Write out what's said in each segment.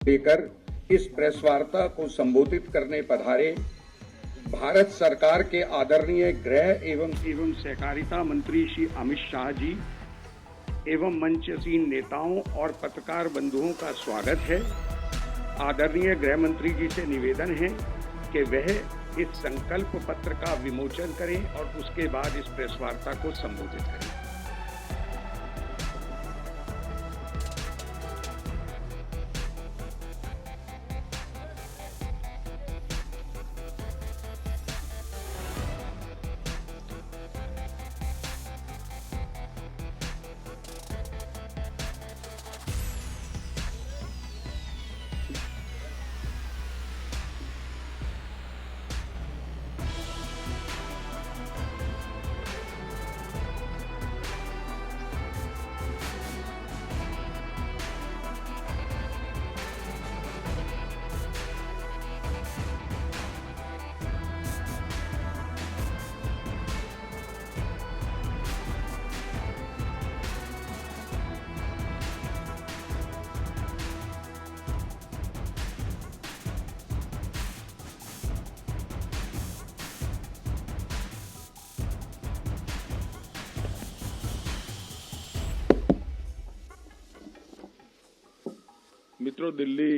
देकर इस प्रेस वार्ता को संबोधित करने पधारे भारत सरकार के आदरणीय गृह एवं सहकारिता मंत्री श्री अमित शाह जी एवं मंचसीन नेताओं और पत्रकार बंधुओं का स्वागत है। आदरणीय गृह मंत्री जी से निवेदन है कि वह इस संकल्प पत्र का विमोचन करें और उसके बाद इस प्रेस वार्ता को संबोधित करें। मित्रों, दिल्ली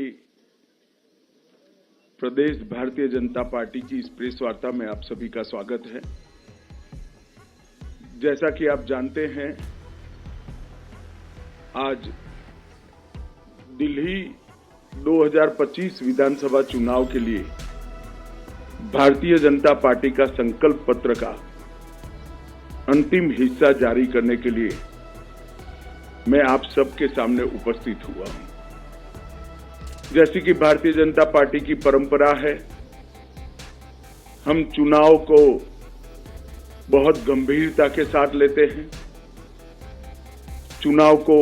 प्रदेश भारतीय जनता पार्टी की इस प्रेस वार्ता में आप सभी का स्वागत है। जैसा कि आप जानते हैं, आज दिल्ली 2025 विधानसभा चुनाव के लिए भारतीय जनता पार्टी का संकल्प पत्र का अंतिम हिस्सा जारी करने के लिए मैं आप सबके सामने उपस्थित हुआ हूं। जैसी कि भारतीय जनता पार्टी की परंपरा है, हम चुनाव को बहुत गंभीरता के साथ लेते हैं। चुनाव को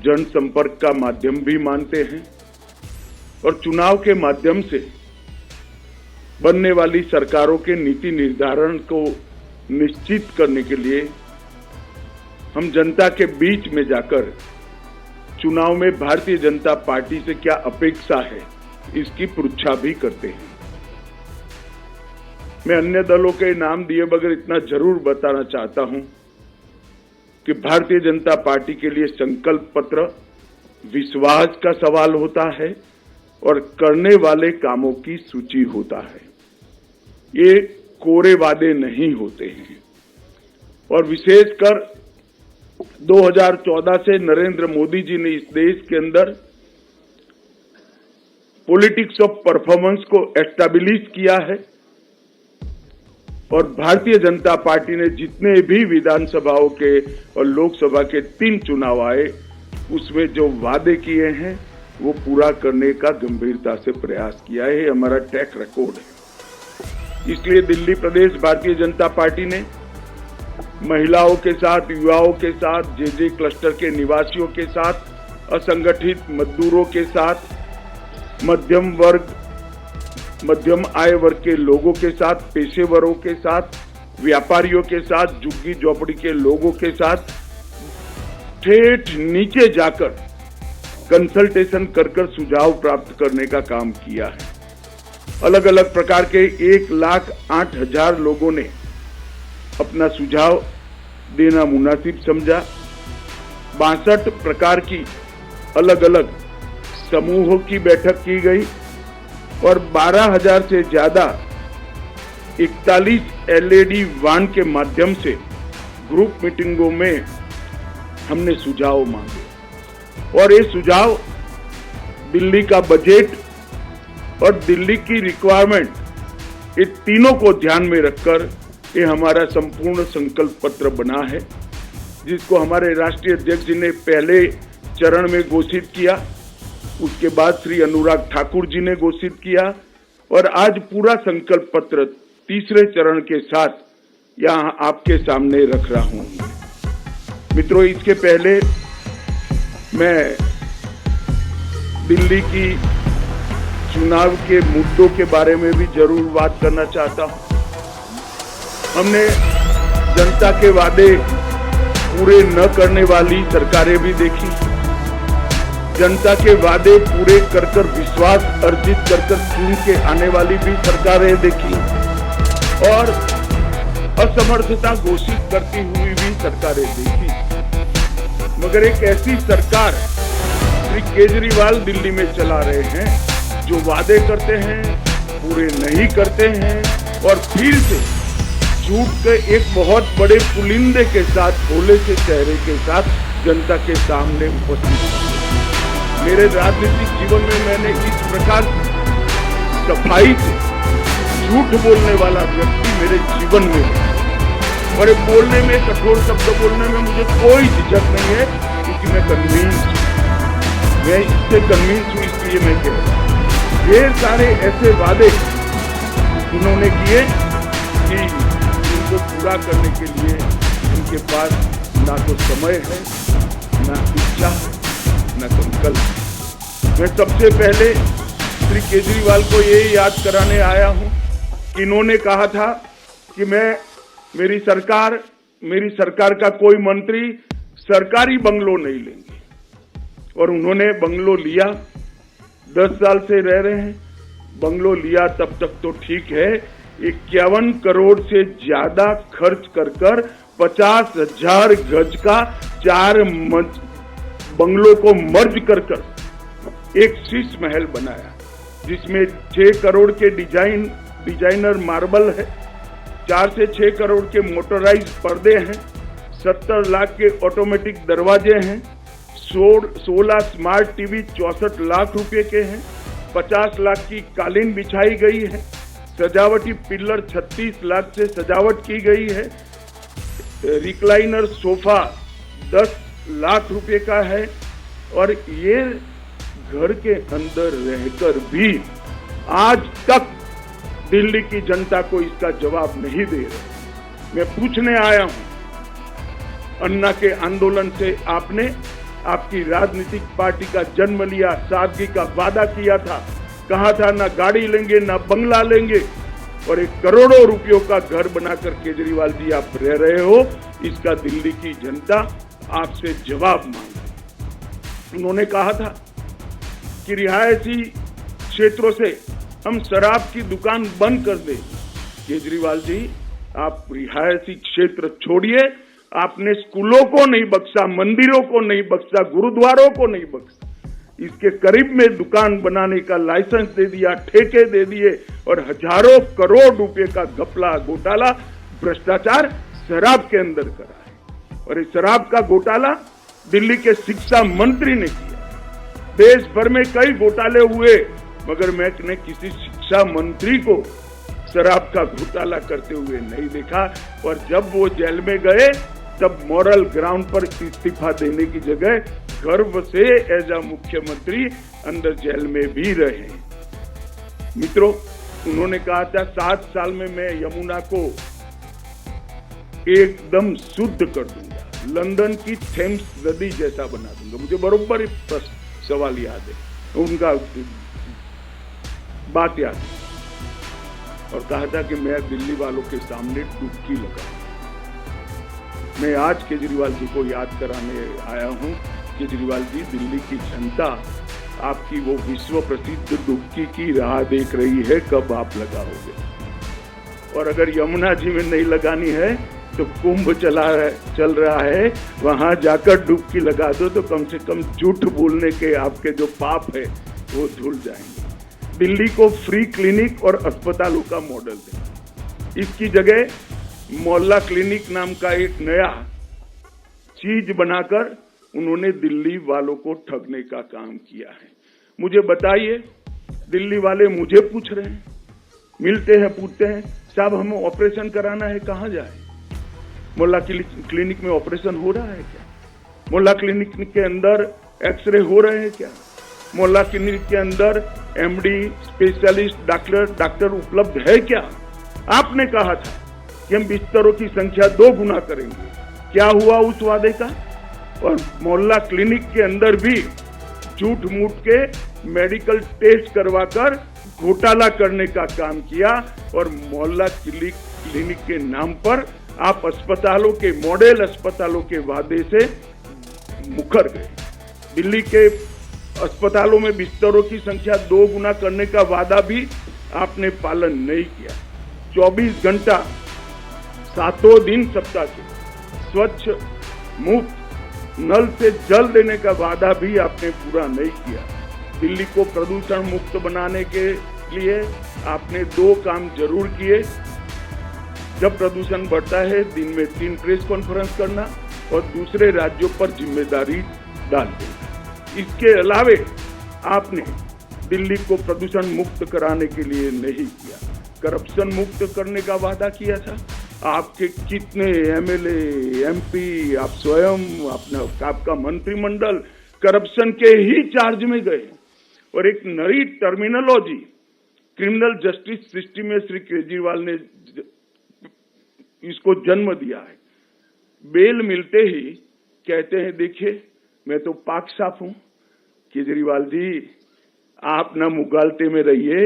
जनसंपर्क का माध्यम भी मानते हैं और चुनाव के माध्यम से बनने वाली सरकारों के नीति निर्धारण को निश्चित करने के लिए हम जनता के बीच में जाकर चुनाव में भारतीय जनता पार्टी से क्या अपेक्षा है, इसकी परीक्षा भी करते हैं। मैं अन्य दलों के नाम दिए बगैर इतना जरूर बताना चाहता हूं कि भारतीय जनता पार्टी के लिए संकल्प पत्र विश्वास का सवाल होता है और करने वाले कामों की सूची होता है। ये कोरे वादे नहीं होते हैं। और विशेषकर 2014 से नरेंद्र मोदी जी ने इस देश के अंदर पॉलिटिक्स ऑफ परफॉर्मेंस को एस्टैब्लिश किया है और भारतीय जनता पार्टी ने जितने भी विधानसभाओं के और लोकसभा के 3 चुनाव आए, उसमें जो वादे किए हैं वो पूरा करने का गंभीरता से प्रयास किया है। हमारा ट्रैक रिकॉर्ड है। इसलिए दिल्ली प्रदेश भारतीय जनता पार्टी ने महिलाओं के साथ, युवाओं के साथ, जेजे क्लस्टर के निवासियों के साथ, असंगठित मजदूरों के साथ, मध्यम आय वर्ग के लोगों के साथ, पेशेवरों के साथ, व्यापारियों के साथ, झुग्गी झोपड़ी के लोगों के साथ ठेठ नीचे जाकर कंसल्टेशन कर सुझाव प्राप्त करने का काम किया है। अलग अलग प्रकार के 1,08,000 लोगों ने अपना सुझाव देना मुनासिब समझा। 62 प्रकार की अलग अलग समूहों की बैठक की गई और 12,000 से ज्यादा 41 LED वान के माध्यम से ग्रुप मीटिंगों में हमने सुझाव मांगे और ये सुझाव दिल्ली का बजट और दिल्ली की रिक्वायरमेंट, ये तीनों को ध्यान में रखकर ये हमारा संपूर्ण संकल्प पत्र बना है, जिसको हमारे राष्ट्रीय अध्यक्ष जी ने पहले चरण में घोषित किया, उसके बाद श्री अनुराग ठाकुर जी ने घोषित किया और आज पूरा संकल्प पत्र तीसरे चरण के साथ यहाँ आपके सामने रख रहा हूँ। मित्रों, इसके पहले मैं दिल्ली की चुनाव के मुद्दों के बारे में भी जरूर बात करना चाहता हूँ। हमने जनता के वादे पूरे न करने वाली सरकारें भी देखी। जनता के वादे पूरे कर कर विश्वास अर्जित कर कर चुन के आने वाली भी सरकारें देखी और असमर्थता घोषित करती हुई भी सरकारें देखी, मगर एक ऐसी सरकार श्री केजरीवाल दिल्ली में चला रहे हैं जो वादे करते हैं, पूरे नहीं करते हैं और फिर से झूठ के एक बहुत बड़े पुलिंदे के साथ, भोले से चेहरे के साथ जनता के सामने उपस्थित हैं। मेरे राजनीतिक जीवन में मैंने इस प्रकार सफाई से झूठ बोलने वाला व्यक्ति मेरे जीवन में है और बोलने में, कठोर शब्द बोलने में मुझे कोई झिझक नहीं है, क्योंकि मैं कन्विंस हूं, मैं इससे कन्विंस हूं, इसलिए मैं कह रहा हूं। ढेर सारे ऐसे वादे उन्होंने किए कि इनको पूरा करने के लिए उनके पास ना तो समय है, ना इच्छा, ना संकल्प। मैं सबसे पहले श्री केजरीवाल को ये याद कराने आया हूं कि इन्होंने कहा था कि मेरी सरकार का कोई मंत्री सरकारी बंगलो नहीं लेंगे, और उन्होंने बंगलो लिया। 10 साल से रह रहे हैं, बंगलो लिया तब तक तो ठीक है, 51 करोड़ से ज्यादा खर्च कर 50,000 गज का 4 बंगलों को मर्ज कर एक शीश महल बनाया, जिसमें 6 करोड़ के डिजाइनर मार्बल है, 4 से 6 करोड़ के मोटराइज पर्दे हैं, 70 लाख के ऑटोमेटिक दरवाजे हैं, 16 स्मार्ट टीवी 64 लाख रुपए के हैं, 50 लाख की कालीन बिछाई गई है, सजावटी पिलर 36 लाख से सजावट की गई है, रिक्लाइनर सोफा 10 लाख रुपए का है, और ये घर के अंदर रहकर भी आज तक दिल्ली की जनता को इसका जवाब नहीं दे रहे। मैं पूछने आया हूं, अन्ना के आंदोलन से आपकी राजनीतिक पार्टी का जन्म लिया, सादगी का वादा किया था, कहा था ना गाड़ी लेंगे ना बंगला लेंगे, और 1 करोड़ों रुपयों का घर बनाकर केजरीवाल जी आप रह रहे हो, इसका दिल्ली की जनता आपसे जवाब मांगे। उन्होंने कहा था कि रिहायशी क्षेत्रों से हम शराब की दुकान बंद कर दें। केजरीवाल जी, आप रिहायशी क्षेत्र छोड़िए, आपने स्कूलों को नहीं बख्शा, मंदिरों को नहीं बख्शा, गुरुद्वारों को नहीं बख्शा, इसके करीब में दुकान बनाने का लाइसेंस दे दिया, ठेके दे दिए, और हजारों करोड़ रुपए का घपला, घोटाला, भ्रष्टाचार शराब के अंदर करा है। और इस शराब का घोटाला दिल्ली के शिक्षा मंत्री ने किया। देश भर में कई घोटाले हुए, मगर मैंने किसी शिक्षा मंत्री को शराब का घोटाला करते हुए नहीं देखा। और जब वो जेल में गए तब मॉरल ग्राउंड पर इस्तीफा देने की जगह गर्व से एज अ मुख्यमंत्री अंदर जेल में भी रहे। मित्रों, उन्होंने कहा था 7 साल में मैं यमुना को एकदम शुद्ध कर दूंगा, लंदन की थेम्स नदी जैसा बना दूंगा। मुझे बरोबर सवाल याद है, उनका बात याद है, और कहा था कि मैं दिल्ली वालों के सामने डुबकी लगाऊंगा। मैं आज केजरीवाल जी को याद कराने आया हूं, केजरीवाल जी, दिल्ली की जनता आपकी वो विश्व प्रसिद्ध डुबकी की राह देख रही है, कब आप लगाओगे। और अगर यमुना जी में नहीं लगानी है तो कुंभ चल रहा है, वहां जाकर डुबकी लगा दो, तो कम से कम झूठ बोलने के आपके जो पाप है वो धुल जाएंगे। दिल्ली को फ्री क्लिनिक और अस्पतालों का मॉडल दें, इसकी जगह मोहल्ला क्लिनिक नाम का एक नया चीज बनाकर उन्होंने दिल्ली वालों को ठगने का काम किया है। मुझे बताइए, दिल्ली वाले मुझे पूछ रहे हैं, मिलते हैं, पूछते हैं, साहब हमें ऑपरेशन कराना है, कहाँ जाए? मोहल्ला क्लिनिक में ऑपरेशन हो रहा है क्या? मोहल्ला क्लिनिक के अंदर एक्सरे हो रहे हैं क्या? मोहल्ला क्लिनिक के अंदर एमडी, स्पेशलिस्ट डॉक्टर उपलब्ध है क्या? आपने कहा था कि हम बिस्तरों की संख्या 2 गुना करेंगे, क्या हुआ उस वादे का? और मोहल्ला क्लिनिक के अंदर भी झूठ मूठ के मेडिकल टेस्ट करवाकर घोटाला करने का काम किया, और मोहल्ला क्लिनिक के नाम पर आप अस्पतालों के, मॉडल अस्पतालों के वादे से मुकर गए। दिल्ली के अस्पतालों में बिस्तरों की संख्या 2 गुना करने का वादा भी आपने पालन नहीं किया। 24 घंटा 7 दिन सप्ताह के स्वच्छ मुफ्त नल से जल देने का वादा भी आपने पूरा नहीं किया। दिल्ली को प्रदूषण मुक्त बनाने के लिए आपने 2 काम जरूर किए। जब प्रदूषण बढ़ता है दिन में 3 प्रेस कॉन्फ्रेंस करना और दूसरे राज्यों पर जिम्मेदारी डाल देना। इसके अलावे आपने दिल्ली को प्रदूषण मुक्त कराने के लिए नहीं किया। करप्शन मुक्त करने का वादा किया था। आपके कितने एमएलए, एमपी, आप स्वयं, आपका मंत्रिमंडल करप्शन के ही चार्ज में गए। और एक नई टर्मिनोलॉजी क्रिमिनल जस्टिस सिस्टम में श्री केजरीवाल ने इसको जन्म दिया है। बेल मिलते ही कहते हैं देखिए मैं तो पाक साफ हूं। केजरीवाल जी आप ना मुगालते में रहिए,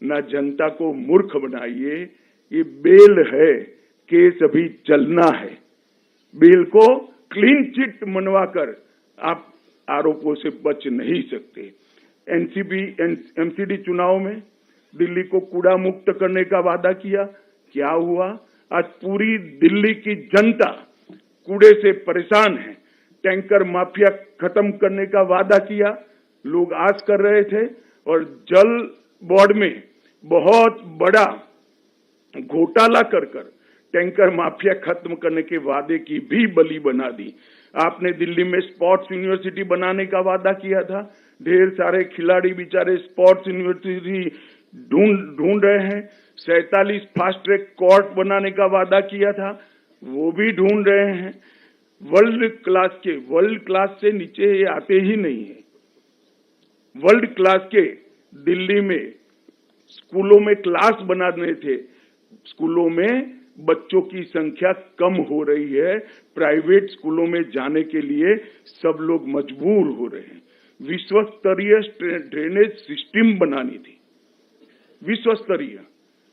ना जनता को मूर्ख बनाइए। ये बेल है, केस अभी चलना है। बेल को क्लीन चिट मनवाकर आप आरोपों से बच नहीं सकते। एमसीडी चुनाव में दिल्ली को कूड़ा मुक्त करने का वादा किया, क्या हुआ? आज पूरी दिल्ली की जनता कूड़े से परेशान है। टैंकर माफिया खत्म करने का वादा किया, लोग आस कर रहे थे और जल बोर्ड में बहुत बड़ा घोटाला कर टैंकर माफिया खत्म करने के वादे की भी बलि बना दी। आपने दिल्ली में स्पोर्ट्स यूनिवर्सिटी बनाने का वादा किया था। ढेर सारे खिलाड़ी बेचारे स्पोर्ट्स यूनिवर्सिटी ढूंढ रहे हैं। 47 फास्ट ट्रैक कोर्ट बनाने का वादा किया था, वो भी ढूंढ रहे हैं। वर्ल्ड क्लास से नीचे ये आते ही नहीं है। वर्ल्ड क्लास के दिल्ली में स्कूलों में क्लास बनाने थे। स्कूलों में बच्चों की संख्या कम हो रही है। प्राइवेट स्कूलों में जाने के लिए सब लोग मजबूर हो रहे हैं। विश्व स्तरीय ड्रेनेज सिस्टम बनानी थी, विश्व स्तरीय।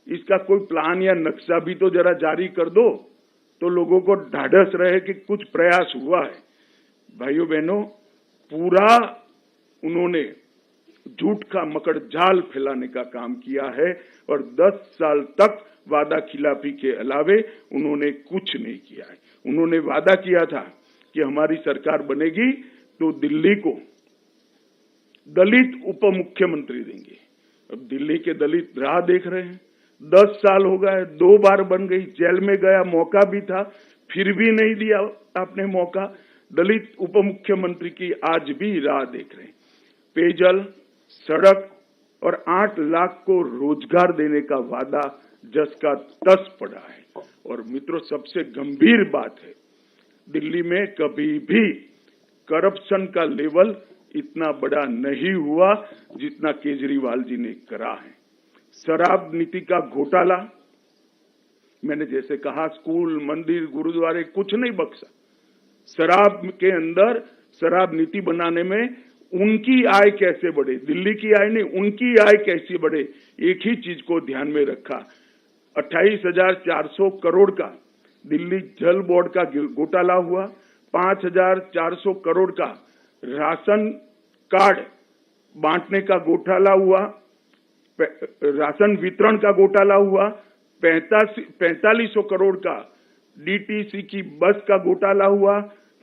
इसका कोई प्लान या नक्शा भी तो जरा जारी कर दो, तो लोगों को ढाढ़स रहे कि कुछ प्रयास हुआ है। भाइयों बहनों, पूरा उन्होंने झूठ का मकड़ जाल फैलाने का काम किया है और 10 साल तक वादा खिलाफी के अलावे उन्होंने कुछ नहीं किया है। उन्होंने वादा किया था कि हमारी सरकार बनेगी तो दिल्ली को दलित उप मुख्यमंत्री देंगे। अब दिल्ली के दलित राह देख रहे हैं। 10 साल हो गए, 2 बार बन गई, जेल में गया, मौका भी था, फिर भी नहीं दिया आपने मौका। दलित उप मुख्यमंत्री की आज भी राह देख रहे हैं। पेयजल, सड़क और 8 लाख को रोजगार देने का वादा जस का तस पड़ा है। और मित्रों, सबसे गंभीर बात है, दिल्ली में कभी भी करप्शन का लेवल इतना बड़ा नहीं हुआ जितना केजरीवाल जी ने करा है। शराब नीति का घोटाला, मैंने जैसे कहा, स्कूल, मंदिर, गुरुद्वारे कुछ नहीं बख्शा। शराब के अंदर शराब नीति बनाने में उनकी आय कैसे बढ़े, दिल्ली की आय नहीं, उनकी आय कैसे बढ़े, एक ही चीज को ध्यान में रखा। 28,400 करोड़ का दिल्ली जल बोर्ड का घोटाला हुआ। 5,400 करोड़ का राशन कार्ड बांटने का घोटाला हुआ। राशन वितरण का घोटाला हुआ। 4500 करोड़ का डीटीसी की बस का घोटाला हुआ।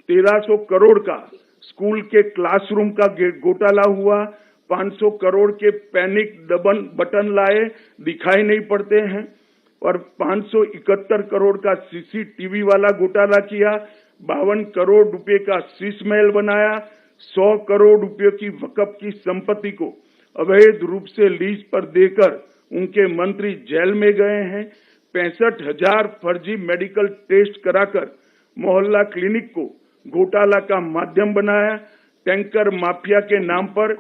1300 करोड़ का स्कूल के क्लासरूम का घोटाला हुआ। 500 करोड़ के पैनिक बटन लाए, दिखाई नहीं पड़ते हैं। और 571 करोड़ का सीसीटीवी वाला घोटाला किया। 52 करोड़ रुपए का शीश महल बनाया। 100 करोड़ रुपए की वक्फ की संपत्ति को अवैध रूप से लीज पर देकर उनके मंत्री जेल में गए हैं। 65,000 फर्जी मेडिकल टेस्ट कराकर मोहल्ला क्लिनिक को घोटाला का माध्यम बनाया। टैंकर माफिया के नाम पर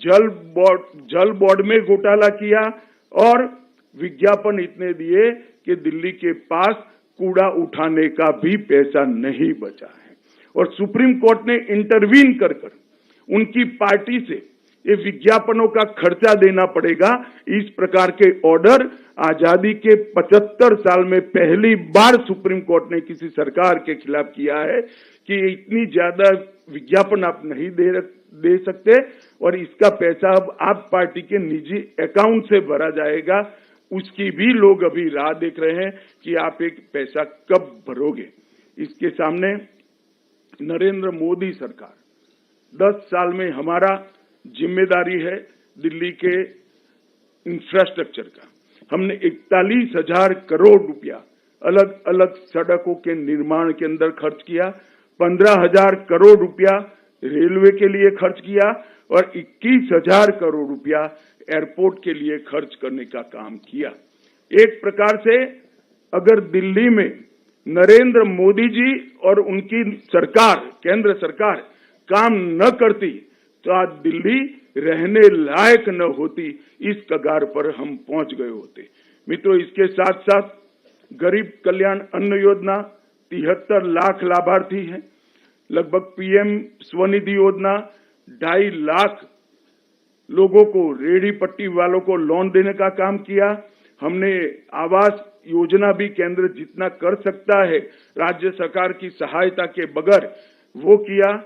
जल बोर्ड में घोटाला किया और विज्ञापन इतने दिए कि दिल्ली के पास कूड़ा उठाने का भी पैसा नहीं बचा है। और सुप्रीम कोर्ट ने इंटरवीन कर उनकी पार्टी से ये विज्ञापनों का खर्चा देना पड़ेगा, इस प्रकार के ऑर्डर आजादी के 75 साल में पहली बार सुप्रीम कोर्ट ने किसी सरकार के खिलाफ किया है कि इतनी ज्यादा विज्ञापन आप नहीं दे सकते और इसका पैसा अब आप पार्टी के निजी अकाउंट से भरा जाएगा, उसकी भी लोग अभी राह देख रहे हैं कि आप एक पैसा कब भरोगे। इसके सामने नरेंद्र मोदी सरकार 10 साल में हमारा जिम्मेदारी है दिल्ली के इंफ्रास्ट्रक्चर का। हमने 41,000 करोड़ रुपया अलग अलग सड़कों के निर्माण के अंदर खर्च किया, 15,000 करोड़ रुपया रेलवे के लिए खर्च किया और 21,000 करोड़ रुपया एयरपोर्ट के लिए खर्च करने का काम किया। एक प्रकार से अगर दिल्ली में नरेंद्र मोदी जी और उनकी सरकार, केंद्र सरकार काम न करती तो आज दिल्ली रहने लायक न होती, इस कगार पर हम पहुंच गए होते। मित्रों, इसके साथ साथ गरीब कल्याण अन्न योजना 73 लाख लाभार्थी हैं, लगभग पीएम स्वनिधि योजना 2.5 लाख लोगों को, रेहड़ी पट्टी वालों को लोन देने का काम किया। हमने आवास योजना भी केंद्र जितना कर सकता है राज्य सरकार की सहायता के बगैर वो किया।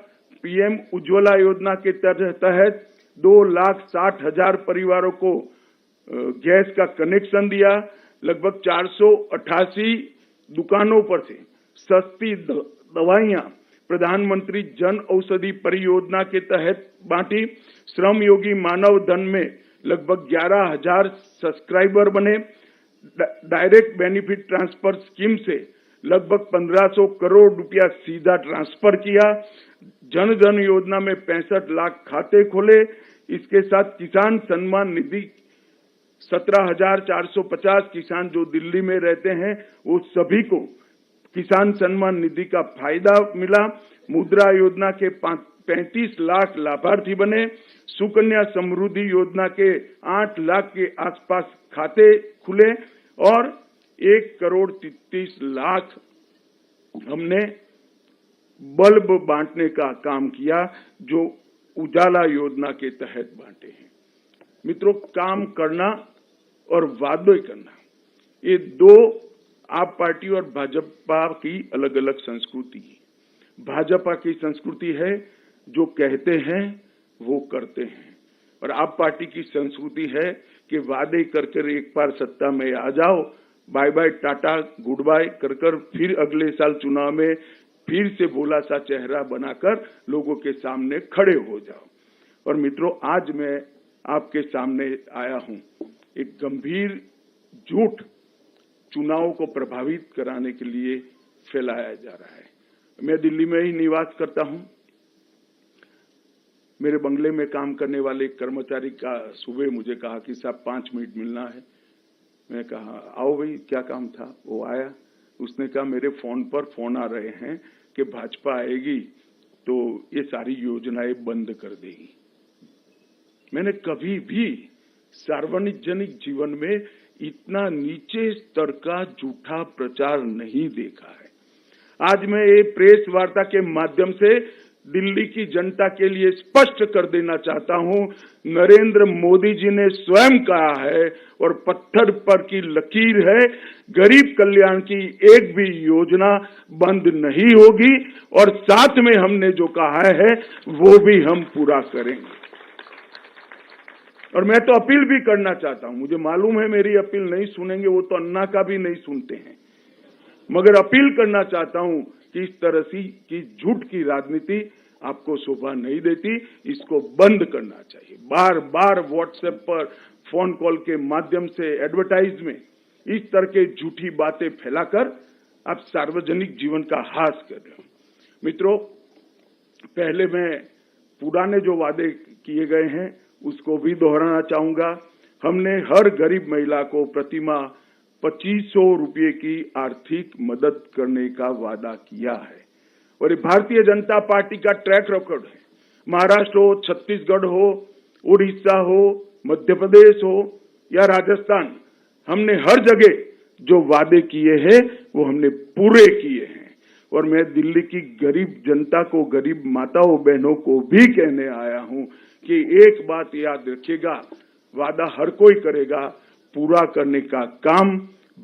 पीएम उज्ज्वला योजना के तहत 2,60,000 परिवारों को गैस का कनेक्शन दिया। लगभग 488 दुकानों पर से सस्ती दवाइयां प्रधानमंत्री जन औषधि परियोजना के तहत बांटी। श्रम योगी मानव धन में लगभग 11,000 सब्सक्राइबर बने। डायरेक्ट बेनिफिट ट्रांसफर स्कीम से लगभग 1,500 करोड़ रुपया सीधा ट्रांसफर किया। जन धन योजना में 65 लाख खाते खोले। इसके साथ किसान सम्मान निधि 17,450 किसान जो दिल्ली में रहते हैं वो सभी को किसान सम्मान निधि का फायदा मिला। मुद्रा योजना के 35 लाख लाभार्थी बने। सुकन्या समृद्धि योजना के 8 लाख के आसपास खाते खुले और 1,33 लाख हमने बल्ब बांटने का काम किया जो उजाला योजना के तहत बांटे हैं। मित्रों, काम करना और वादे करना, ये दो आप पार्टी और भाजपा की अलग अलग संस्कृति है। भाजपा की संस्कृति है जो कहते हैं वो करते हैं, और आप पार्टी की संस्कृति है कि वादे कर एक बार सत्ता में आ जाओ, bye bye tata goodbye कर फिर अगले साल चुनाव में फिर से भोला सा चेहरा बनाकर लोगों के सामने खड़े हो जाओ। और मित्रों, आज मैं आपके सामने आया हूं, एक गंभीर झूठ चुनाव को प्रभावित कराने के लिए फैलाया जा रहा है। मैं दिल्ली में ही निवास करता हूं। मेरे बंगले में काम करने वाले कर्मचारी का सुबह मुझे कहा कि साहब 5 मिनट मिलना है। मैं कहा आओ भाई, क्या काम था। वो आया, उसने कहा मेरे फोन पर फोन आ रहे हैं कि भाजपा आएगी तो ये सारी योजनाएं बंद कर देगी। मैंने कभी भी सार्वजनिक जीवन में इतना नीचे स्तर का झूठा प्रचार नहीं देखा है। आज मैं ये प्रेस वार्ता के माध्यम से दिल्ली की जनता के लिए स्पष्ट कर देना चाहता हूं, नरेंद्र मोदी जी ने स्वयं कहा है और पत्थर पर की लकीर है, गरीब कल्याण की एक भी योजना बंद नहीं होगी और साथ में हमने जो कहा है वो भी हम पूरा करेंगे। और मैं तो अपील भी करना चाहता हूं, मुझे मालूम है मेरी अपील नहीं सुनेंगे, वो तो अन्ना का भी नहीं सुनते हैं, मगर अपील करना चाहता हूं कि इस तरह की झूठ की राजनीति आपको शोभा नहीं देती, इसको बंद करना चाहिए। बार बार व्हाट्सएप पर फोन कॉल के माध्यम से एडवर्टाइज में इस तरह के झूठी बातें फैलाकर आप सार्वजनिक जीवन का हास कर रहे हो। मित्रों, पहले मैं पुराने जो वादे किए गए हैं उसको भी दोहराना चाहूंगा। हमने हर गरीब महिला को प्रतिमाह 2,500 रुपये की आर्थिक मदद करने का वादा किया है और ये भारतीय जनता पार्टी का ट्रैक रिकॉर्ड है। महाराष्ट्र हो, छत्तीसगढ़ हो, उड़ीसा हो, मध्य प्रदेश हो या राजस्थान, हमने हर जगह जो वादे किए हैं वो हमने पूरे किए हैं। और मैं दिल्ली की गरीब जनता को, गरीब माताओं बहनों को भी कहने आया हूं कि एक बात याद रखिएगा, वादा हर कोई करेगा, पूरा करने का काम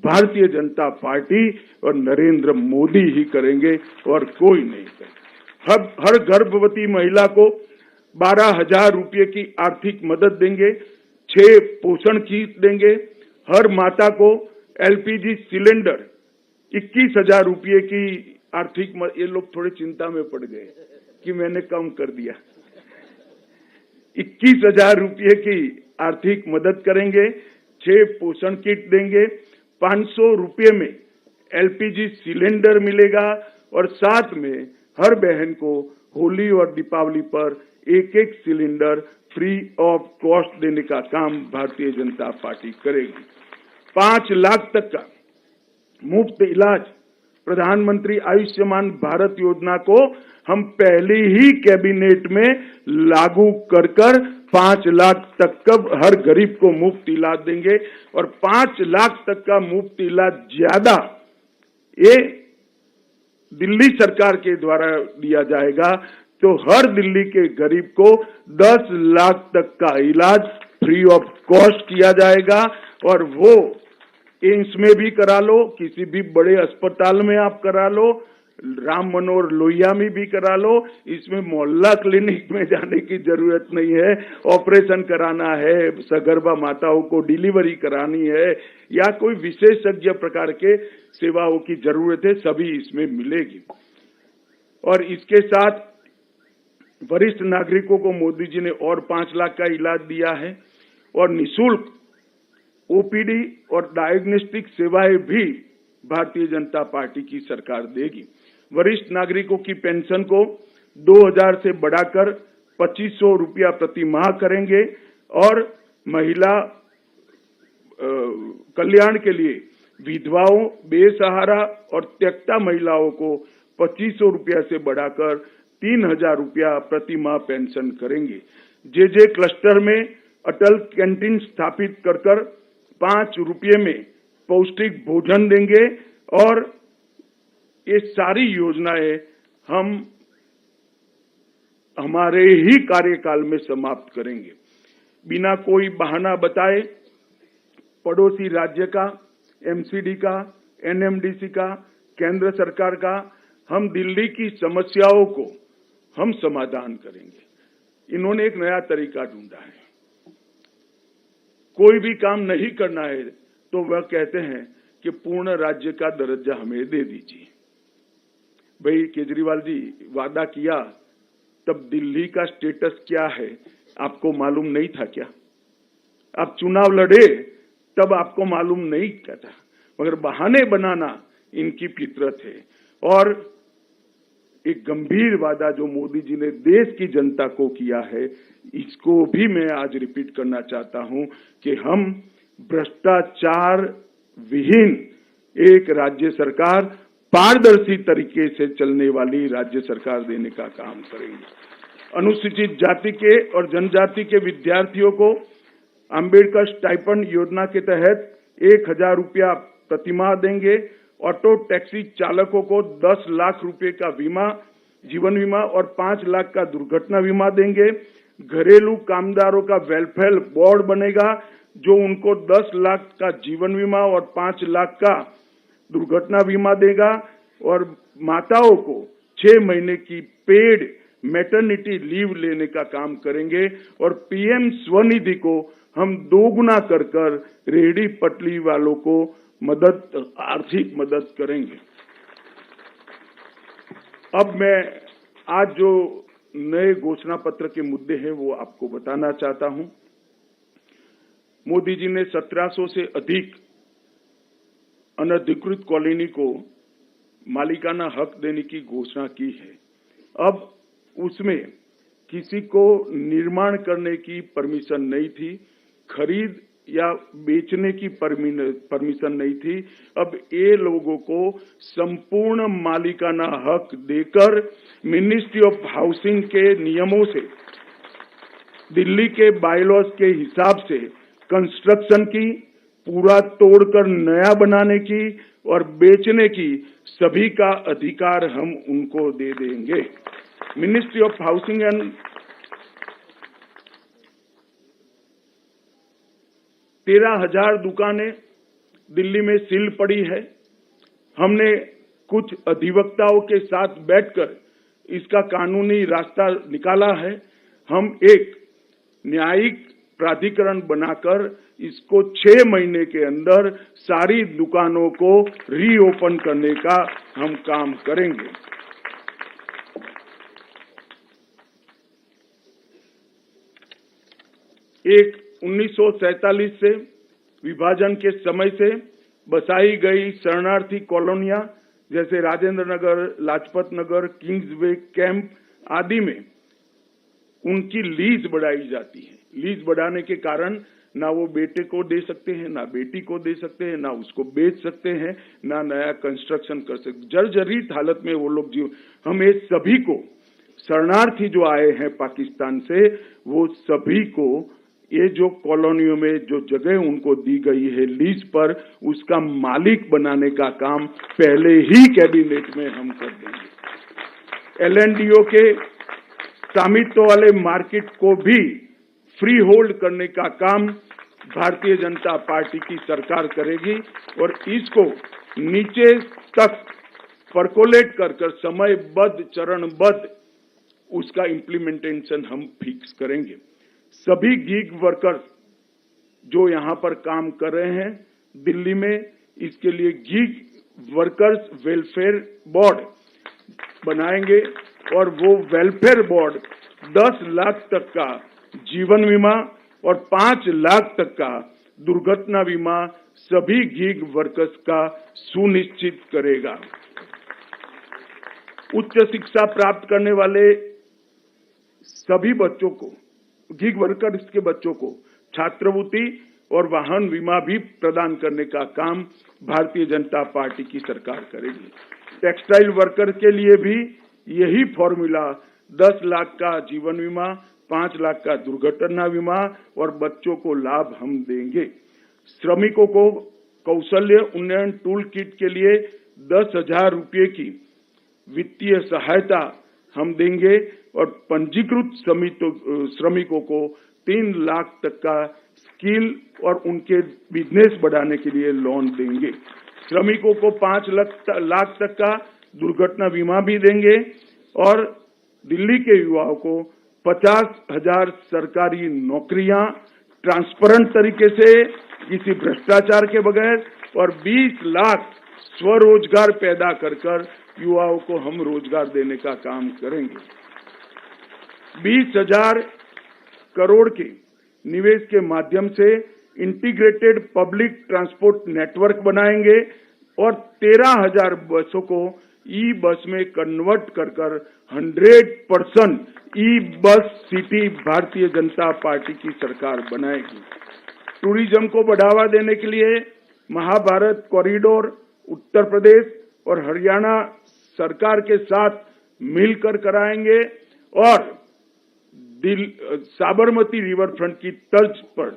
भारतीय जनता पार्टी और नरेंद्र मोदी ही करेंगे और कोई नहीं करेगा। हर गर्भवती महिला को 12,000 रुपये की आर्थिक मदद देंगे, 6 पोषण किट देंगे, हर माता को एलपीजी सिलेंडर 21,000 रुपये की आर्थिक ये लोग थोड़े चिंता में पड़ गए कि मैंने कम कर दिया। 21,000 रुपये की आर्थिक मदद करेंगे, 6 पोषण किट देंगे, 500 रुपये में एलपीजी सिलेंडर मिलेगा और साथ में हर बहन को होली और दीपावली पर एक सिलेंडर फ्री ऑफ कॉस्ट देने का काम भारतीय जनता पार्टी करेगी। 5 लाख तक का मुफ्त इलाज प्रधानमंत्री आयुष्मान भारत योजना को हम पहले ही कैबिनेट में लागू कर 5 लाख तक का हर गरीब को मुफ्त इलाज देंगे और 5 लाख तक का मुफ्त इलाज ज्यादा ये दिल्ली सरकार के द्वारा दिया जाएगा। तो हर दिल्ली के गरीब को 10 लाख तक का इलाज फ्री ऑफ कॉस्ट किया जाएगा और वो एम्स में भी करा लो, किसी भी बड़े अस्पताल में आप करा लो, राम मनोहर लोहिया में भी करा लो। इसमें मोहल्ला क्लिनिक में जाने की जरूरत नहीं है। ऑपरेशन कराना है, सगर्भा माताओं को डिलीवरी करानी है या कोई विशेषज्ञ प्रकार के सेवाओं की जरूरत है, सभी इसमें मिलेगी। और इसके साथ वरिष्ठ नागरिकों को मोदी जी ने और 5 लाख का इलाज दिया है और निःशुल्क ओपीडी और डायग्नोस्टिक सेवाएं भी भारतीय जनता पार्टी की सरकार देगी। वरिष्ठ नागरिकों की पेंशन को 2,000 से बढ़ाकर 2,500 रुपया प्रति माह करेंगे और महिला कल्याण के लिए विधवाओं, बेसहारा और त्यक्ता महिलाओं को 2,500 रुपया से बढ़ाकर 3,000 रुपया प्रति माह पेंशन करेंगे। जे क्लस्टर में अटल कैंटीन स्थापित कर 5 रुपये में पौष्टिक भोजन देंगे और ये सारी योजनाएं हम हमारे ही कार्यकाल में समाप्त करेंगे। बिना कोई बहाना बताए पड़ोसी राज्य का, एमसीडी का, एनएमडीसी का, केंद्र सरकार का, हम दिल्ली की समस्याओं को हम समाधान करेंगे। इन्होंने एक नया तरीका ढूंढा है। कोई भी काम नहीं करना है तो वह कहते हैं कि पूर्ण राज्य का दर्जा हमें दे दीजिए। भाई केजरीवाल जी, वादा किया तब दिल्ली का स्टेटस क्या है आपको मालूम नहीं था क्या? आप चुनाव लड़े तब आपको मालूम नहीं क्या था, मगर बहाने बनाना इनकी फितरत है। और एक गंभीर वादा जो मोदी जी ने देश की जनता को किया है, इसको भी मैं आज रिपीट करना चाहता हूं कि हम भ्रष्टाचार विहीन एक राज्य सरकार, पारदर्शी तरीके से चलने वाली राज्य सरकार देने का काम करेंगे। अनुसूचित जाति के और जनजाति के विद्यार्थियों को अंबेडकर स्टाइपेंड योजना के तहत 1,000 रुपया प्रतिमाह देंगे। ऑटो टैक्सी चालकों को 10 लाख रुपए का बीमा, जीवन बीमा और 5 लाख का दुर्घटना बीमा देंगे। घरेलू कामदारों का वेलफेयर बोर्ड बनेगा जो उनको 10 लाख का जीवन बीमा और 5 लाख का दुर्घटना बीमा देगा और माताओं को 6 महीने की पेड मैटरनिटी लीव लेने का काम करेंगे और पीएम स्वनिधि को हम दोगुना कर रेहड़ी पटरी वालों को आर्थिक मदद करेंगे। अब मैं आज जो नए घोषणा पत्र के मुद्दे हैं वो आपको बताना चाहता हूं। मोदी जी ने 1700 से अधिक अनधिकृत कॉलोनी को मालिकाना हक देने की घोषणा की है। अब उसमें किसी को निर्माण करने की परमिशन नहीं थी, खरीद या बेचने की परमिशन नहीं थी। अब ये लोगों को संपूर्ण मालिकाना हक देकर मिनिस्ट्री ऑफ हाउसिंग के नियमों से, दिल्ली के बायलॉज के हिसाब से कंस्ट्रक्शन की, पूरा तोड़कर नया बनाने की और बेचने की सभी का अधिकार हम उनको दे देंगे। मिनिस्ट्री ऑफ हाउसिंग एंड 13,000 दुकानें दिल्ली में सील पड़ी है। हमने कुछ अधिवक्ताओं के साथ बैठकर इसका कानूनी रास्ता निकाला है। हम एक न्यायिक प्राधिकरण बनाकर इसको 6 महीने के अंदर सारी दुकानों को रीओपन करने का हम काम करेंगे। एक 1947 से विभाजन के समय से बसाई गई शरणार्थी कॉलोनियां जैसे राजेंद्र नगर, लाजपत नगर, किंग्सवे कैंप आदि में उनकी लीज बढ़ाई जाती है। लीज बढ़ाने के कारण ना वो बेटे को दे सकते हैं, ना बेटी को दे सकते हैं, ना उसको बेच सकते हैं, ना नया कंस्ट्रक्शन कर सकते। जर्जरित हालत में वो लोग जीव। हम ये सभी को, शरणार्थी जो आए हैं पाकिस्तान से, वो सभी को ये जो कॉलोनियों में जो जगह उनको दी गई है लीज पर, उसका मालिक बनाने का काम पहले ही कैबिनेट में हम कर देंगे। LNDO के स्वामित्व वाले मार्केट को भी फ्री होल्ड करने का काम भारतीय जनता पार्टी की सरकार करेगी और इसको नीचे तक परकोलेट कर समयबद्ध, चरणबद्ध उसका इम्प्लीमेंटेशन हम फिक्स करेंगे। सभी गीग वर्कर्स जो यहाँ पर काम कर रहे हैं दिल्ली में, इसके लिए गीग वर्कर्स वेलफेयर बोर्ड बनाएंगे और वो वेलफेयर बोर्ड 10 लाख तक का जीवन बीमा और 5 लाख तक का दुर्घटना बीमा सभी गीग वर्कर्स का सुनिश्चित करेगा। उच्च शिक्षा प्राप्त करने वाले सभी बच्चों को, गीग वर्कर्स के बच्चों को छात्रवृत्ति और वाहन बीमा भी प्रदान करने का काम भारतीय जनता पार्टी की सरकार करेगी। टेक्सटाइल वर्कर के लिए भी यही फॉर्मूला 10 लाख का जीवन बीमा, 5 लाख का दुर्घटना बीमा और बच्चों को लाभ हम देंगे। श्रमिकों को कौशल्य उन्नयन टूल किट के लिए 10,000 रुपये की वित्तीय सहायता हम देंगे और पंजीकृत श्रमिकों को 3 लाख तक का स्किल और उनके बिजनेस बढ़ाने के लिए लोन देंगे। श्रमिकों को 5 लाख तक का दुर्घटना बीमा भी देंगे और दिल्ली के युवाओं को 50,000 सरकारी नौकरियां ट्रांसपेरेंट तरीके से, किसी भ्रष्टाचार के बगैर और 20 लाख स्वरोजगार पैदा कर युवाओं को हम रोजगार देने का काम करेंगे। 20,000 करोड़ के निवेश के माध्यम से इंटीग्रेटेड पब्लिक ट्रांसपोर्ट नेटवर्क बनाएंगे और 13,000 बसों को ई बस में कन्वर्ट कर 100% ई bus city Bharatiya Janata party की सरकार बनाएगी। टूरिज्म को बढ़ावा देने के लिए महाभारत कॉरिडोर उत्तर प्रदेश और हरियाणा सरकार के साथ मिलकर कराएंगे और साबरमती रिवर फ्रंट की तर्ज पर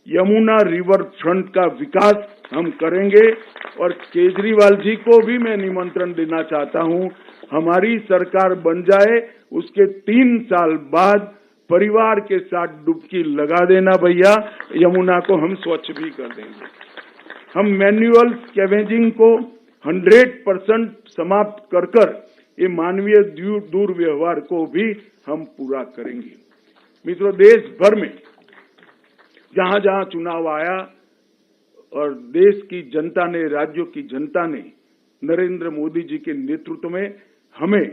यमुना रिवर फ्रंट का विकास हम करेंगे। और केजरीवाल जी को भी मैं निमंत्रण देना चाहता हूं, हमारी सरकार बन जाए उसके 3 साल बाद परिवार के साथ डुबकी लगा देना भैया, यमुना को हम स्वच्छ भी कर देंगे। हम मैन्युअल स्कैवेजिंग को 100% समाप्त कर ये मानवीय दुर्व्यवहार को भी हम पूरा करेंगे। मित्रों, देश भर में जहां जहां चुनाव आया और देश की जनता ने, राज्यों की जनता ने नरेंद्र मोदी जी के नेतृत्व में हमें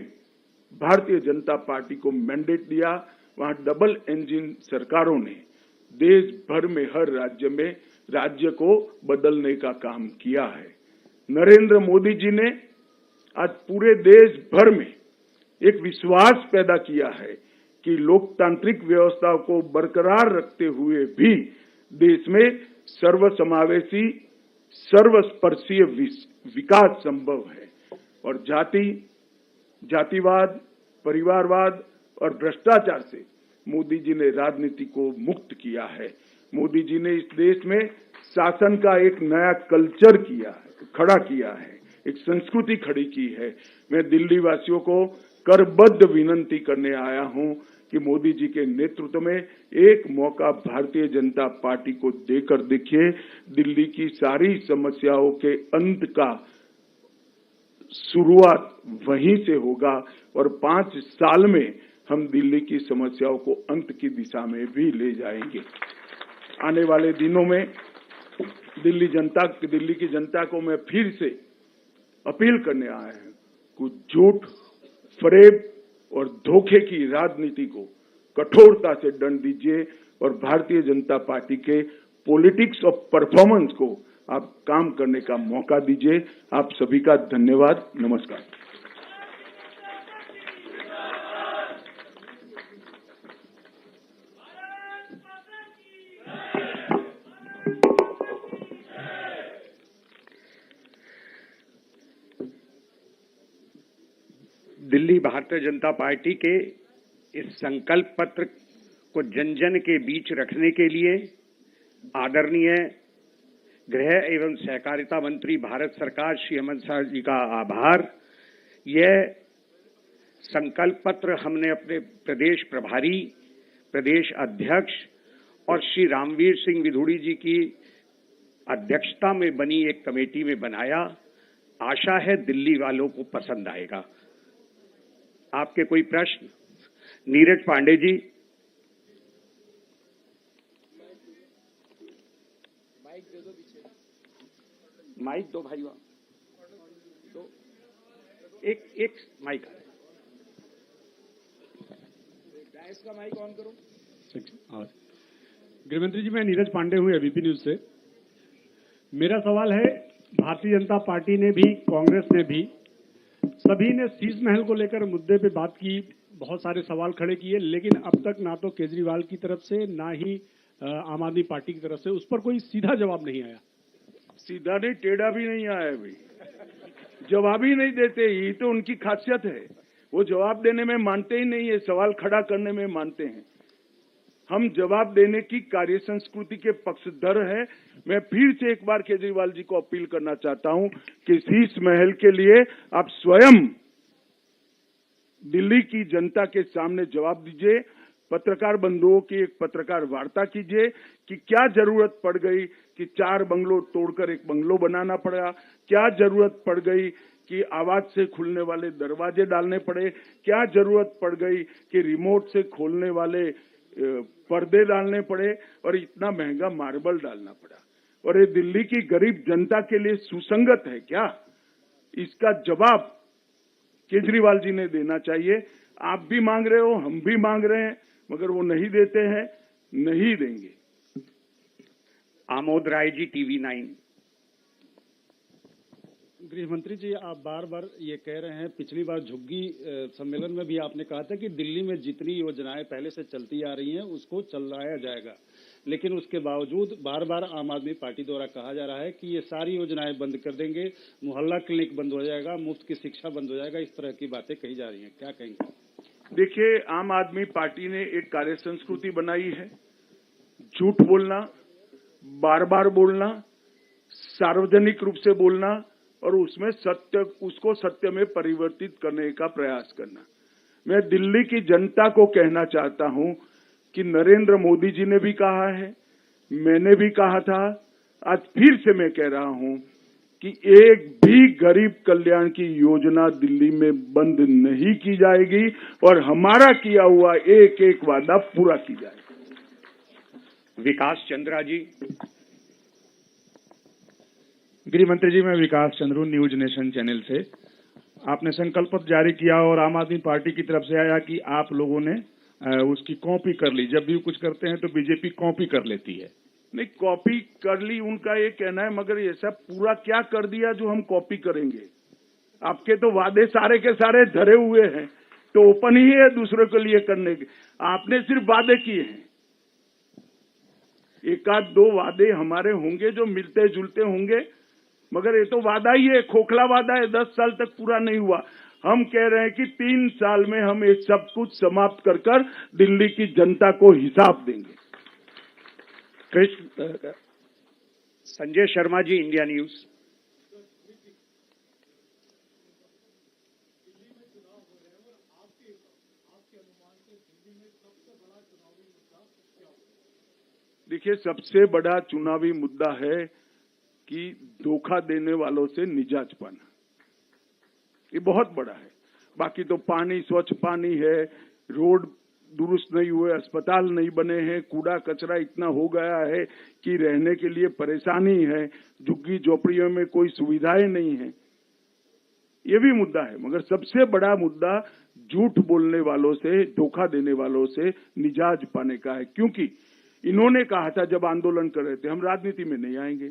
भारतीय जनता पार्टी को मैंडेट दिया, वहां डबल इंजन सरकारों ने देश भर में हर राज्य में राज्य को बदलने का काम किया है। नरेंद्र मोदी जी ने आज पूरे देश भर में एक विश्वास पैदा किया है कि लोकतांत्रिक व्यवस्था को बरकरार रखते हुए भी देश में सर्वसमावेशी, सर्वस्पर्शीय विकास संभव है और जातिवाद, परिवारवाद और भ्रष्टाचार से मोदी जी ने राजनीति को मुक्त किया है। मोदी जी ने इस देश में शासन का एक नया कल्चर खड़ा किया है, एक संस्कृति खड़ी की है। मैं दिल्ली वासियों को करबद्ध विनंती करने आया हूं कि मोदी जी के नेतृत्व में एक मौका भारतीय जनता पार्टी को देकर देखिए। दिल्ली की सारी समस्याओं के अंत का शुरुआत वहीं से होगा और 5 साल में हम दिल्ली की समस्याओं को अंत की दिशा में भी ले जाएंगे। आने वाले दिनों में दिल्ली की जनता को मैं फिर से अपील करने आया हूं, कुछ झूठ, फरेब और धोखे की राजनीति को कठोरता से दंड दीजिए और भारतीय जनता पार्टी के पॉलिटिक्स ऑफ परफॉर्मेंस को आप काम करने का मौका दीजिए। आप सभी का धन्यवाद। नमस्कार। दिल्ली भारतीय जनता पार्टी के इस संकल्प पत्र को जन जन के बीच रखने के लिए आदरणीय गृह एवं सहकारिता मंत्री भारत सरकार श्री अमित शाह जी का आभार। यह संकल्प पत्र हमने अपने प्रदेश प्रभारी, प्रदेश अध्यक्ष और श्री रामवीर सिंह विधुड़ी जी की अध्यक्षता में बनी एक कमेटी में बनाया। आशा है दिल्ली वालों को पसंद आएगा। आपके कोई प्रश्न? नीरज पांडे जी। माइक दो भाई, तो एक माइक, गैस का माइक ऑन करो। गृहमंत्री जी, मैं नीरज पांडे हूं एबीपी न्यूज से। मेरा सवाल है, भारतीय जनता पार्टी ने भी, कांग्रेस ने भी, सभी ने शीश महल को लेकर मुद्दे पे बात की, बहुत सारे सवाल खड़े किए, लेकिन अब तक ना तो केजरीवाल की तरफ से ना ही आम आदमी पार्टी की तरफ से उस पर कोई सीधा जवाब नहीं आया। सीधा नहीं, टेढ़ा भी नहीं आया अभी। जवाब ही नहीं देते, ये तो उनकी खासियत है। वो जवाब देने में मानते ही नहीं है, सवाल खड़ा करने में मानते हैं। हम जवाब देने की कार्य संस्कृति के पक्षधर हैं। मैं फिर से एक बार केजरीवाल जी को अपील करना चाहता हूं कि शीश महल के लिए आप स्वयं दिल्ली की जनता के सामने जवाब दीजिए। पत्रकार बंधुओं की एक पत्रकार वार्ता कीजिए कि क्या जरूरत पड़ गई कि 4 बंगलों तोड़कर एक बंगलो बनाना पड़ा, क्या जरूरत पड़ गई कि आवाज से खुलने वाले दरवाजे डालने पड़े, क्या जरूरत पड़ गई कि रिमोट से खोलने वाले पर्दे डालने पड़े और इतना महंगा मार्बल डालना पड़ा। और ये दिल्ली की गरीब जनता के लिए सुसंगत है क्या? इसका जवाब केजरीवाल जी ने देना चाहिए। आप भी मांग रहे हो, हम भी मांग रहे हैं, मगर वो नहीं देते हैं, नहीं देंगे। आमोद राय जी, टीवी 9। गृह मंत्री जी, आप बार बार ये कह रहे हैं, पिछली बार झुग्गी सम्मेलन में भी आपने कहा था कि दिल्ली में जितनी योजनाएं पहले से चलती आ रही हैं उसको चलाया जाएगा, लेकिन उसके बावजूद बार बार आम आदमी पार्टी द्वारा कहा जा रहा है कि ये सारी योजनाएं बंद कर देंगे, मुहल्ला क्लिनिक बंद हो जाएगा, मुफ्त की शिक्षा बंद हो जाएगा, इस तरह की बातें कही जा रही हैं। क्या कहेंगे? देखिए, आम आदमी पार्टी ने एक कार्य संस्कृति बनाई है। झूठ बोलना, बार बार बोलना, सार्वजनिक रूप से बोलना और उसको सत्य में परिवर्तित करने का प्रयास करना। मैं दिल्ली की जनता को कहना चाहता हूं कि नरेंद्र मोदी जी ने भी कहा है, मैंने भी कहा था, आज फिर से मैं कह रहा हूं कि एक भी गरीब कल्याण की योजना दिल्ली में बंद नहीं की जाएगी और हमारा किया हुआ एक एक वादा पूरा की जाएगा। विकास चंद्रा जी। गृह मंत्री जी, मैं विकास चंद्रू, न्यूज नेशन चैनल से। आपने संकल्प पत्र जारी किया और आम आदमी पार्टी की तरफ से आया कि आप लोगों ने उसकी कॉपी कर ली। जब भी कुछ करते हैं तो बीजेपी कॉपी कर लेती है। नहीं, कॉपी कर ली उनका ये कहना है, मगर ये सब पूरा क्या कर दिया जो हम कॉपी करेंगे? आपके तो वादे सारे के सारे धरे हुए हैं, तो ओपन ही है दूसरों के लिए करने के। आपने सिर्फ वादे किए हैं। एक आध दो वादे हमारे होंगे जो मिलते जुलते होंगे, मगर ये तो वादा ही है, खोखला वादा है, 10 साल तक पूरा नहीं हुआ। हम कह रहे हैं कि 3 साल में हम ये सब कुछ समाप्त कर दिल्ली की जनता को हिसाब देंगे। Sanjay Sharma ji, India news. देखिए, सबसे बड़ा चुनावी मुद्दा है कि धोखा देने वालों से निजात पाना। ये बहुत बड़ा है। बाकी तो पानी, स्वच्छ पानी है, रोड दुरुस्त नहीं हुए, अस्पताल नहीं बने हैं, कूड़ा कचरा इतना हो गया है कि रहने के लिए परेशानी है, झुग्गी झोपड़ियों में कोई सुविधाएं नहीं है। ये भी मुद्दा है, मगर सबसे बड़ा मुद्दा झूठ बोलने वालों से, धोखा देने वालों से निजात पाने का है। क्योंकि इन्होंने कहा था जब आंदोलन कर रहे थे हम राजनीति में नहीं आएंगे,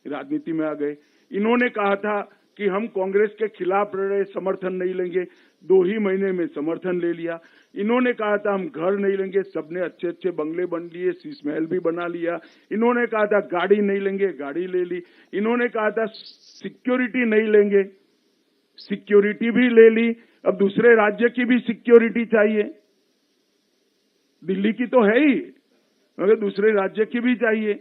राजनीति में आ गए। इन्होंने कहा था कि हम कांग्रेस के खिलाफ रहे, समर्थन नहीं लेंगे, 2 ही महीने में समर्थन ले लिया। इन्होंने कहा था हम घर नहीं लेंगे, सबने अच्छे अच्छे बंगले बन लिए, शीश महल भी बना लिया। इन्होंने कहा था गाड़ी नहीं लेंगे, गाड़ी ले ली। इन्होंने कहा था सिक्योरिटी नहीं लेंगे, सिक्योरिटी भी ले ली। अब दूसरे राज्य की भी सिक्योरिटी चाहिए, दिल्ली की तो है ही, मगर दूसरे राज्य की भी चाहिए।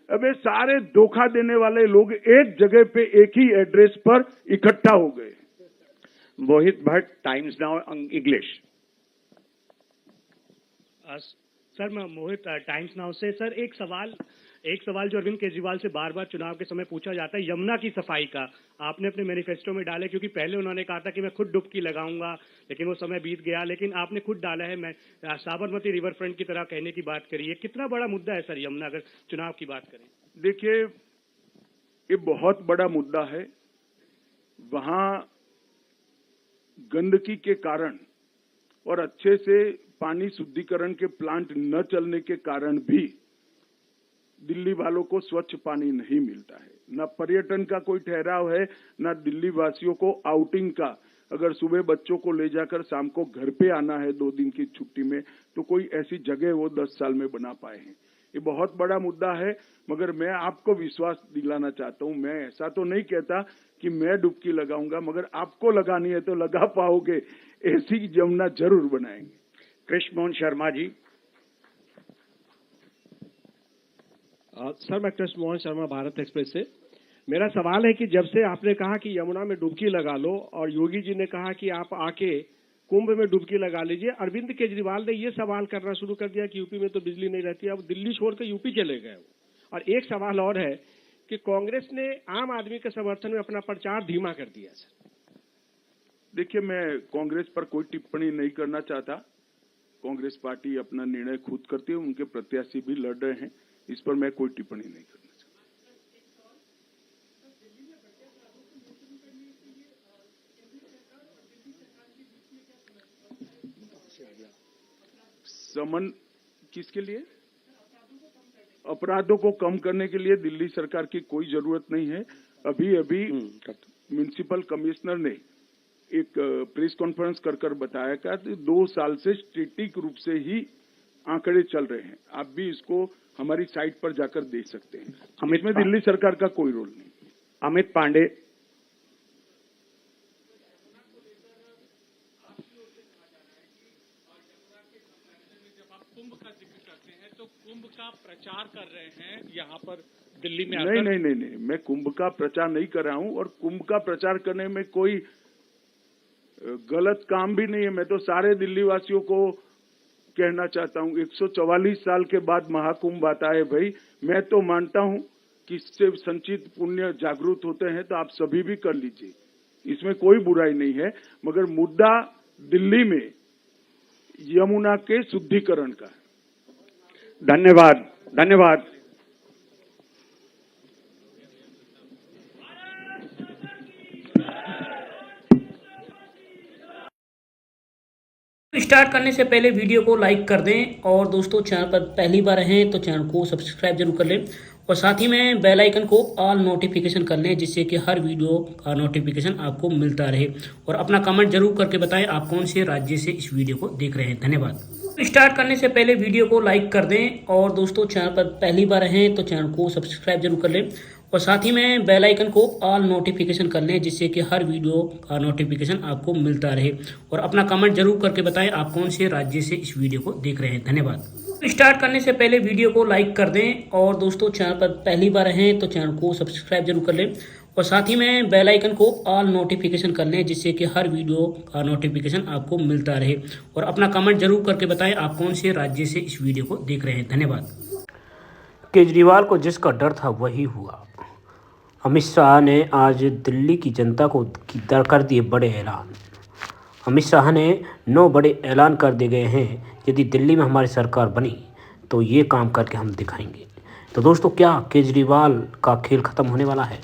अब ये सारे धोखा देने वाले लोग एक जगह पे एक ही एड्रेस पर इकट्ठा हो गए। Mohit Bhatt, Times Now English. Sir मैं मोहित टाइम्स नाउ से। सर एक सवाल जो अरविंद केजरीवाल से बार बार चुनाव के समय पूछा जाता है, यमुना की सफाई का आपने अपने मैनिफेस्टो में डाले, क्योंकि पहले उन्होंने कहा था कि मैं खुद डुबकी लगाऊंगा, लेकिन वो समय बीत गया। लेकिन आपने खुद डाला है, मैं साबरमती रिवर फ्रंट की तरह कहने की बात करी है। कितना बड़ा मुद्दा है सर यमुना, अगर चुनाव की बात करें? देखिए, ये बहुत बड़ा मुद्दा है। वहां गंदगी के कारण और अच्छे से पानी शुद्धिकरण के प्लांट न चलने के कारण भी दिल्ली वालों को स्वच्छ पानी नहीं मिलता है। न पर्यटन का कोई ठहराव है, न दिल्ली वासियों को आउटिंग का। अगर सुबह बच्चों को ले जाकर शाम को घर पे आना है 2 दिन की छुट्टी में, तो कोई ऐसी जगह वो 10 साल में बना पाए हैं। ये बहुत बड़ा मुद्दा है, मगर मैं आपको विश्वास दिलाना चाहता हूं। मैं ऐसा तो नहीं कहता कि मैं डुबकी लगाऊंगा, मगर आपको लगानी है तो लगा पाओगे। ऐसी यमुना जरूर बनाएंगे। कृष्ण मोहन शर्मा जी। सर मैं कृष्ण मोहन शर्मा, भारत एक्सप्रेस से। मेरा सवाल है कि जब से आपने कहा कि यमुना में डुबकी लगा लो और योगी जी ने कहा कि आप आके कुंभ में डुबकी लगा लीजिए, अरविंद केजरीवाल ने ये सवाल करना शुरू कर दिया कि यूपी में तो बिजली नहीं रहती, अब दिल्ली छोड़कर यूपी चले गए। और एक सवाल और है कि कांग्रेस ने आम आदमी के समर्थन में अपना प्रचार धीमा कर दिया। सर देखिए, मैं कांग्रेस पर कोई टिप्पणी नहीं करना चाहता। कांग्रेस पार्टी अपना निर्णय खुद करती है, उनके प्रत्याशी भी लड़ रहे हैं, इस पर मैं कोई टिप्पणी नहीं करना चाहता। समन किसके लिए? अपराधों को कम करने के लिए दिल्ली सरकार की कोई जरूरत नहीं है। अभी म्युनिसिपल कमिश्नर ने एक प्रेस कॉन्फ्रेंस कर बताया कि 2 साल से स्टैटिक रूप से ही आंकड़े चल रहे हैं। आप भी इसको हमारी साइट पर जाकर देख सकते हैं। अमित में दिल्ली सरकार का कोई रोल नहीं। अमित पांडे। कुंभ का जिक्र करते हैं तो कुंभ का प्रचार कर रहे हैं यहाँ पर दिल्ली में। नहीं, मैं कुंभ का प्रचार नहीं कर रहा हूं, और कुंभ का प्रचार करने में कोई गलत काम भी नहीं है। मैं तो सारे दिल्ली वासियों को कहना चाहता हूं, 144 साल के बाद महाकुंभ आता है भाई। मैं तो मानता हूं कि इससे संचित पुण्य जागरूक होते हैं, तो आप सभी भी कर लीजिए, इसमें कोई बुराई नहीं है। मगर मुद्दा दिल्ली में यमुना के शुद्धिकरण का है। धन्यवाद। स्टार्ट करने से पहले वीडियो को लाइक कर दें, और दोस्तों चैनल पर पहली बार हैं तो चैनल को सब्सक्राइब जरूर कर लें, और साथ ही में बेल आइकन को ऑल नोटिफिकेशन कर लें, जिससे कि हर वीडियो का नोटिफिकेशन आपको मिलता रहे। और अपना कमेंट जरूर करके बताएं आप कौन से राज्य से इस वीडियो को देख रहे हैं। धन्यवाद। स्टार्ट करने से पहले वीडियो को लाइक कर दें, और दोस्तों चैनल पर पहली बार हैं तो चैनल को सब्सक्राइब जरूर कर लें, और साथ ही में बेल आइकन को ऑल नोटिफिकेशन कर लें, जिससे कि हर वीडियो का नोटिफिकेशन आपको मिलता रहे। और अपना कमेंट जरूर करके बताएं आप कौन से राज्य से इस वीडियो को देख रहे हैं। धन्यवाद। स्टार्ट करने से पहले वीडियो को लाइक कर दें, और दोस्तों चैनल पर पहली बार हैं तो चैनल को सब्सक्राइब जरूर कर लें, और साथ ही में बेल आइकन को ऑल नोटिफिकेशन कर लें, जिससे कि हर वीडियो का नोटिफिकेशन आपको मिलता रहे। और अपना कमेंट जरूर करके बताएं आप कौन से राज्य से इस वीडियो को देख रहे हैं। धन्यवाद। केजरीवाल को जिसका डर था वही हुआ। अमित शाह ने आज दिल्ली की जनता को कर दिए बड़े ऐलान। अमित शाह ने 9 बड़े ऐलान कर दिए गए हैं, यदि दिल्ली में हमारी सरकार बनी तो ये काम करके हम दिखाएंगे। तो दोस्तों, क्या केजरीवाल का खेल ख़त्म होने वाला है?